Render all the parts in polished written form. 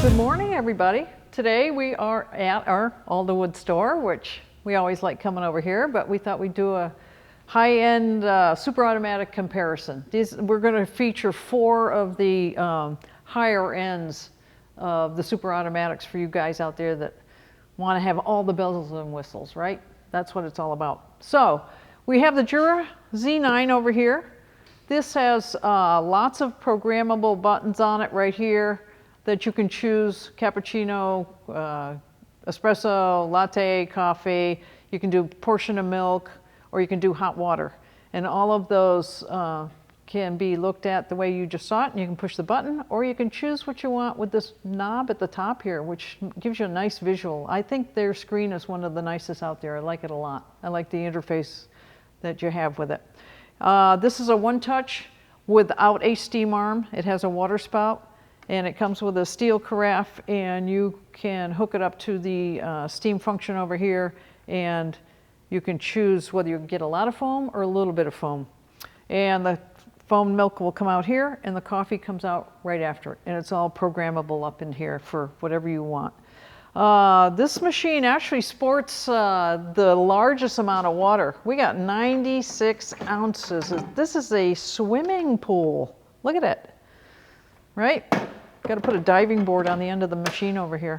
Good morning, everybody. Today we are at our Alderwood store, which we always like coming over here, but we thought we'd do a high-end super automatic comparison. We're going to feature 4 of the higher ends of the super automatics for you guys out there that want to have all the bells and whistles, right? That's what it's all about. So we have the Jura Z9 over here. This has lots of programmable buttons on it right here that you can choose: cappuccino, espresso, latte, coffee. You can do portion of milk, or you can do hot water. And all of those can be looked at the way you just saw it, and you can push the button, or you can choose what you want with this knob at the top here, which gives you a nice visual. I think their screen is one of the nicest out there. I like it a lot. I like the interface that you have with it. This is a one-touch without a steam arm. It has a water spout, and it comes with a steel carafe, and you can hook it up to the steam function over here, and you can choose whether you get a lot of foam or a little bit of foam. And the foamed milk will come out here, and the coffee comes out right after it, and it's all programmable up in here for whatever you want. This machine actually sports the largest amount of water. We got 96 ounces. This is a swimming pool. Look at it, right? Got to put a diving board on the end of the machine over here.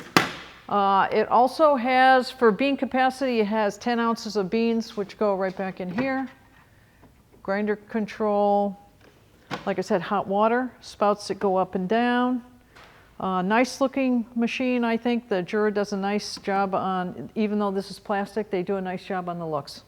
It also has, for bean capacity, it has 10 ounces of beans, which go right back in here. Grinder control, like I said, hot water, spouts that go up and down. Nice looking machine, I think. The Jura does a nice job on, even though this is plastic, they do a nice job on the looks.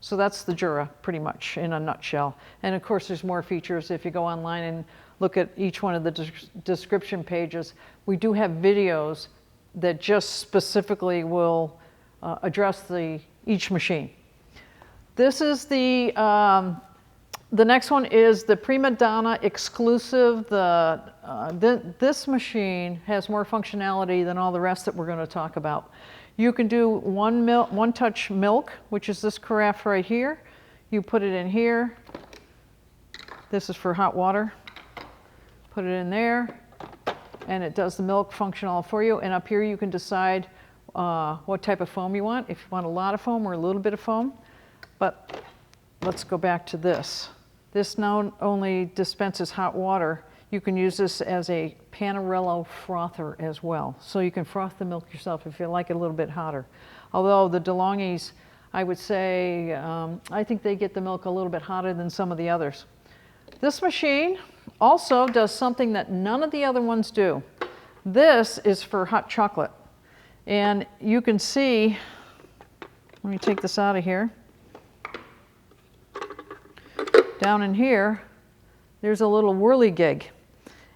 So that's the Jura, pretty much, in a nutshell. And of course, there's more features. If you go online and look at each one of the description pages, we do have videos that just specifically will address each machine. This is the next one is the Prima Donna exclusive. This machine has more functionality than all the rest that we're going to talk about. You can do one-touch milk, which is this carafe right here. You put it in here. This is for hot water. Put it in there, and it does the milk function all for you. And up here you can decide what type of foam you want, if you want a lot of foam or a little bit of foam. But let's go back to this. This not only dispenses hot water, you can use this as a Panarello frother as well. So you can froth the milk yourself if you like it a little bit hotter. Although the Delonghis, I would say, I think they get the milk a little bit hotter than some of the others. This machine also does something that none of the other ones do. This is for hot chocolate. And you can see, let me take this out of here. Down in here, there's a little whirligig.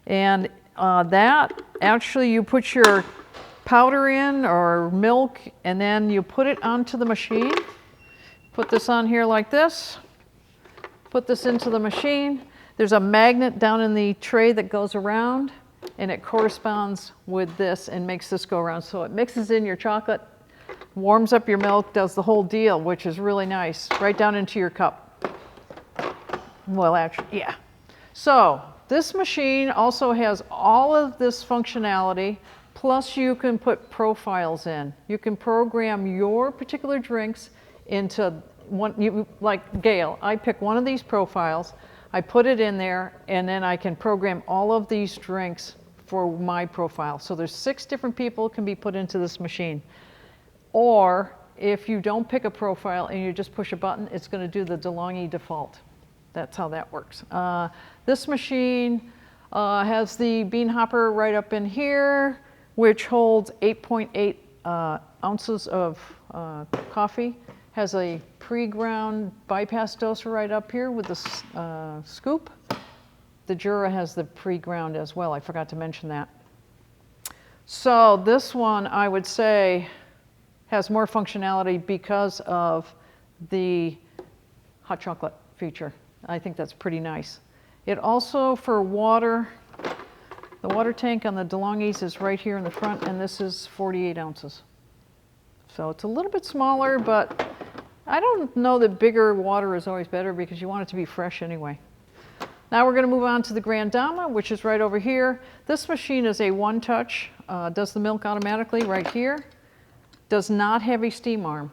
And that, actually you put your powder in or milk, and then you put it onto the machine. Put this on here like this. Put this into the machine. There's a magnet down in the tray that goes around, and it corresponds with this and makes this go around. So it mixes in your chocolate, warms up your milk, does the whole deal, which is really nice, right down into your cup. Well, actually, yeah. So this machine also has all of this functionality, plus you can put profiles in. You can program your particular drinks into one, like Gail, I pick one of these profiles, I put it in there, and then I can program all of these drinks for my profile. So there's 6 different people can be put into this machine. Or if you don't pick a profile and you just push a button, it's going to do the Delonghi default. That's how that works. This machine has the bean hopper right up in here, which holds 8.8 ounces of coffee. Has a pre-ground bypass doser right up here with the scoop. The Jura has the pre-ground as well. I forgot to mention that. So this one, I would say, has more functionality because of the hot chocolate feature. I think that's pretty nice. It also, for water, the water tank on the Delonghis is right here in the front, and this is 48 ounces. So it's a little bit smaller, but I don't know that bigger water is always better because you want it to be fresh anyway. Now we're going to move on to the Grande Dama, which is right over here. This machine is a one-touch, does the milk automatically right here. Does not have a steam arm.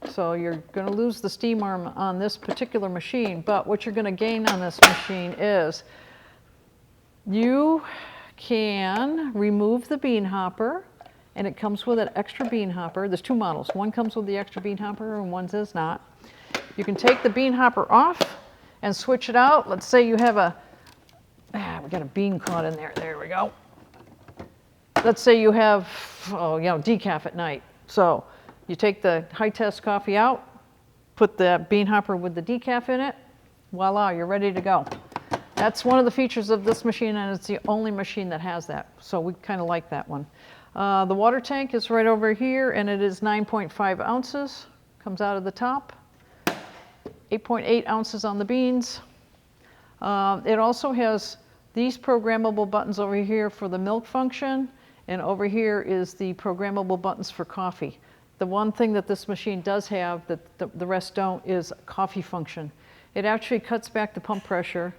So you're going to lose the steam arm on this particular machine, but what you're going to gain on this machine is you can remove the bean hopper, and it comes with an extra bean hopper. There's two models. One comes with the extra bean hopper and one does not. You can take the bean hopper off and switch it out. Let's say you have we got a bean caught in there. There we go. Let's say you have, decaf at night. So you take the high test coffee out, put the bean hopper with the decaf in it, voila, you're ready to go. That's one of the features of this machine, and it's the only machine that has that. So we kind of like that one. The water tank is right over here, and it is 9.5 ounces. Comes out of the top. 8.8 ounces on the beans. It also has these programmable buttons over here for the milk function, and over here is the programmable buttons for coffee. The one thing that this machine does have that the rest don't is coffee function. It actually cuts back the pump pressure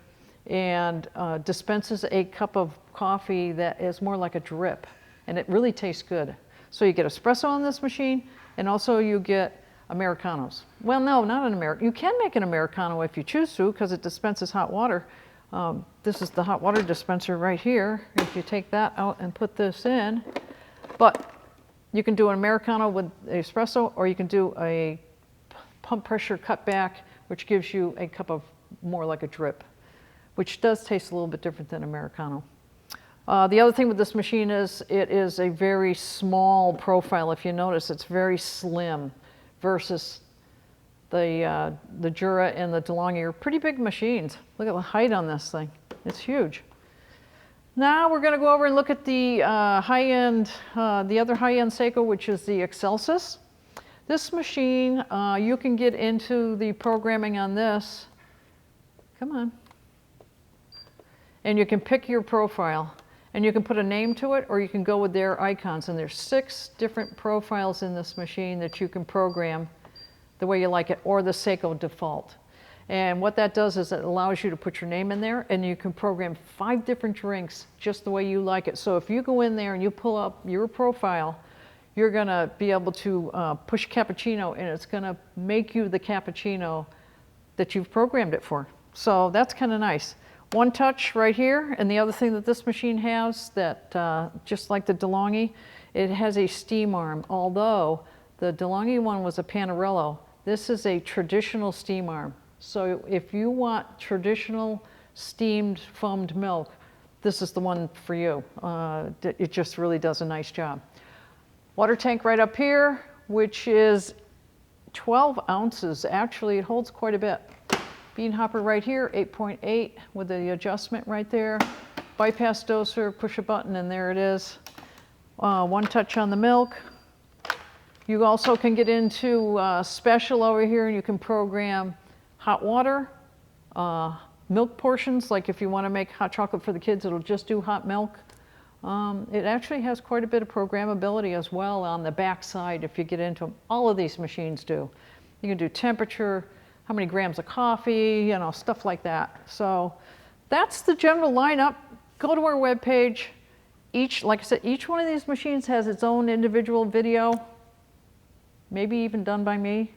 and dispenses a cup of coffee that is more like a drip, and it really tastes good. So you get espresso on this machine, and also you get Americanos. Well, no, not an Americano. You can make an Americano if you choose to, because it dispenses hot water. This is the hot water dispenser right here. If you take that out and put this in, but you can do an Americano with espresso, or you can do a pump pressure cutback, which gives you a cup of more like a drip, which does taste a little bit different than Americano. The other thing with this machine is it is a very small profile. If you notice, it's very slim versus the Jura and the Delonghi are pretty big machines. Look at the height on this thing. It's huge. Now we're going to go over and look at the high-end, the other high-end Seiko, which is the Xelsis. This machine, you can get into the programming on this. Come on. And you can pick your profile. And you can put a name to it, or you can go with their icons. And there's 6 different profiles in this machine that you can program the way you like it, or the Seiko default. And what that does is it allows you to put your name in there, and you can program 5 different drinks just the way you like it. So if you go in there and you pull up your profile, you're going to be able to push cappuccino, and it's going to make you the cappuccino that you've programmed it for. So that's kind of nice. One touch right here, and the other thing that this machine has that, just like the Delonghi, it has a steam arm. Although the Delonghi one was a Panarello, this is a traditional steam arm. So if you want traditional steamed foamed milk, this is the one for you. It just really does a nice job. Water tank right up here, which is 12 ounces. Actually, it holds quite a bit. Bean hopper right here, 8.8 with the adjustment right there. Bypass doser, push a button, and there it is. One touch on the milk. You also can get into special over here, and you can program hot water, milk portions, like if you want to make hot chocolate for the kids, it'll just do hot milk. It actually has quite a bit of programmability as well on the back side if you get into them. All of these machines do. You can do temperature, how many grams of coffee, you know, stuff like that. So that's the general lineup. Go to our webpage. Like I said, each one of these machines has its own individual video, maybe even done by me.